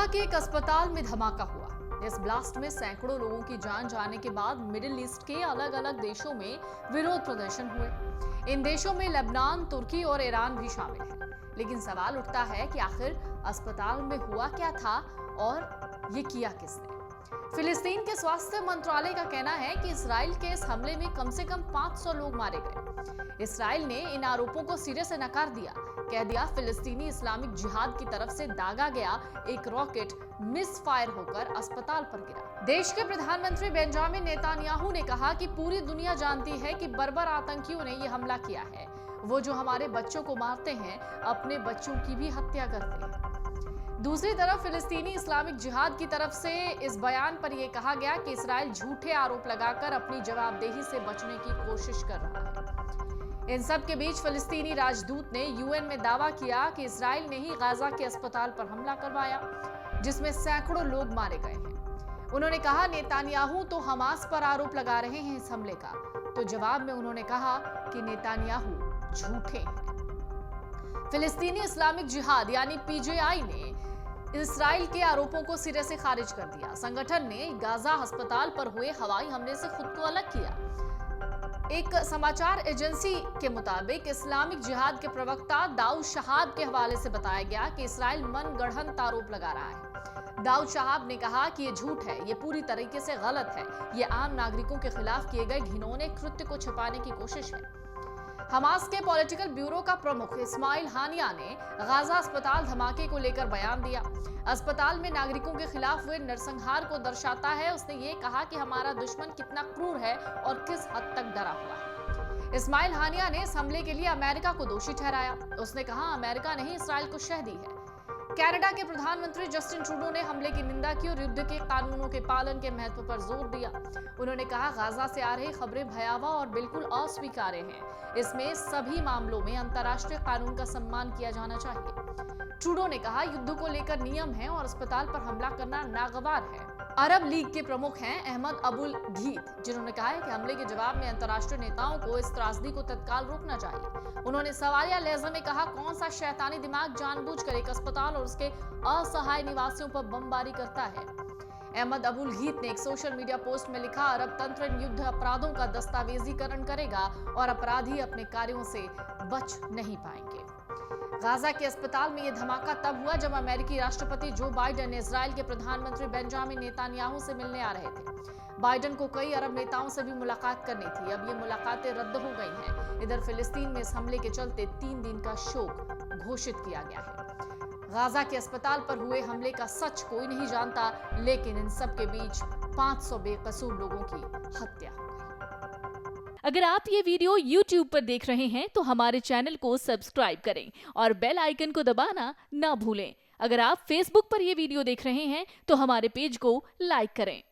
के एक अस्पताल में धमाका हुआ। इस ब्लास्ट में सैकड़ों लोगों की जान जाने के बाद मिडिल ईस्ट के अलग अलग देशों में विरोध प्रदर्शन हुए। इन देशों में लेबनान, तुर्की और ईरान भी शामिल है। लेकिन सवाल उठता है कि आखिर अस्पताल में हुआ क्या था और ये किया किसने। फिलिस्तीन के स्वास्थ्य मंत्रालय का कहना है कि इसराइल के इस हमले में कम से कम 500 लोग मारे गए। इसराइल ने इन आरोपों को सिरे से नकार दिया, कह दिया फिलिस्तीनी इस्लामिक जिहाद की तरफ से दागा गया एक रॉकेट मिस फायर होकर अस्पताल पर गिरा। देश के प्रधानमंत्री बेंजामिन नेतान्याहू ने कहा कि पूरी दुनिया जानती है कि बर्बर आतंकियों ने यह हमला किया है। वो जो हमारे बच्चों को मारते हैं, अपने बच्चों की भी हत्या करते हैं। दूसरी तरफ फिलिस्तीनी इस्लामिक जिहाद की तरफ से इस बयान पर यह कहा गया कि इसराइल झूठे आरोप लगाकर अपनी जवाबदेही से बचने की कोशिश कर रहा है। इन सब के बीच फिलिस्तीनी राजदूत ने यूएन में दावा किया कि इसराइल ने ही गाजा के अस्पताल पर हमला करवाया, जिसमें सैकड़ों लोग मारे गए हैं। उन्होंने कहा नेतान्याहू तो हमास पर आरोप लगा रहे हैं इस हमले का, तो जवाब में उन्होंने कहा कि नेतान्याहू झूठे हैं। फिलिस्तीनी इस्लामिक जिहाद यानी पीजेआई ने इसराइल के आरोपों को सिरे से खारिज कर दिया। संगठन ने गाजा अस्पताल पर हुए हवाई हमले से खुद को अलग किया। एक समाचार एजेंसी के मुताबिक इस्लामिक जिहाद के प्रवक्ता दाऊद शहाब के हवाले से बताया गया कि इसराइल मनगढ़ंत आरोप लगा रहा है। दाऊद शहाब ने कहा कि यह झूठ है, यह पूरी तरीके से गलत है, यह आम नागरिकों के खिलाफ किए गए घिनौने कृत्य को छिपाने की कोशिश है। हमास के पॉलिटिकल ब्यूरो का प्रमुख इस्माइल हानिया ने गाजा अस्पताल धमाके को लेकर बयान दिया। अस्पताल में नागरिकों के खिलाफ हुए नरसंहार को दर्शाता है। उसने ये कहा कि हमारा दुश्मन कितना क्रूर है और किस हद तक डरा हुआ है। इस्माइल हानिया ने इस हमले के लिए अमेरिका को दोषी ठहराया। उसने कहा अमेरिका ने ही इसराइल को शह दी है। कनाडा के प्रधानमंत्री जस्टिन ट्रूडो ने हमले की निंदा की और युद्ध के कानूनों के पालन के महत्व पर जोर दिया। उन्होंने कहा गाजा से आ रही खबरें भयावह और बिल्कुल अस्वीकार्य हैं। इसमें सभी मामलों में अंतर्राष्ट्रीय कानून का सम्मान किया जाना चाहिए। ट्रूडो ने कहा युद्ध को लेकर नियम है और अस्पताल पर हमला करना नागवार है। अरब लीग के प्रमुख हैं अहमद अबुल घीत, जिन्होंने कहा है कि हमले के जवाब में अंतर्राष्ट्रीय नेताओं को इस त्रासदी को तत्काल रोकना चाहिए। उन्होंने सवालिया लहजे में कहा कौन सा शैतानी दिमाग जानबूझकर एक अस्पताल और उसके असहाय निवासियों पर बमबारी करता है। अहमद अबुल घीत ने एक सोशल मीडिया पोस्ट में लिखा अरब तंत्र इन युद्ध अपराधों का दस्तावेजीकरण करेगा और अपराधी अपने कार्यों से बच नहीं पाएंगे। गाजा के अस्पताल में यह धमाका तब हुआ जब अमेरिकी राष्ट्रपति जो बाइडेन इजराइल के प्रधानमंत्री बेंजामिन नेतान्याहू से मिलने आ रहे थे। बाइडेन को कई अरब नेताओं से भी मुलाकात करनी थी। अब ये मुलाकातें रद्द हो गई हैं। इधर फिलिस्तीन में इस हमले के चलते 3 दिन का शोक घोषित किया गया है। गाजा के अस्पताल पर हुए हमले का सच कोई नहीं जानता, लेकिन इन सब के बीच 500 बेकसूर लोगों की हत्या हो गई। अगर आप ये वीडियो YouTube पर देख रहे हैं तो हमारे चैनल को सब्सक्राइब करें और बेल आइकन को दबाना ना भूलें। अगर आप Facebook पर ये वीडियो देख रहे हैं तो हमारे पेज को लाइक करें।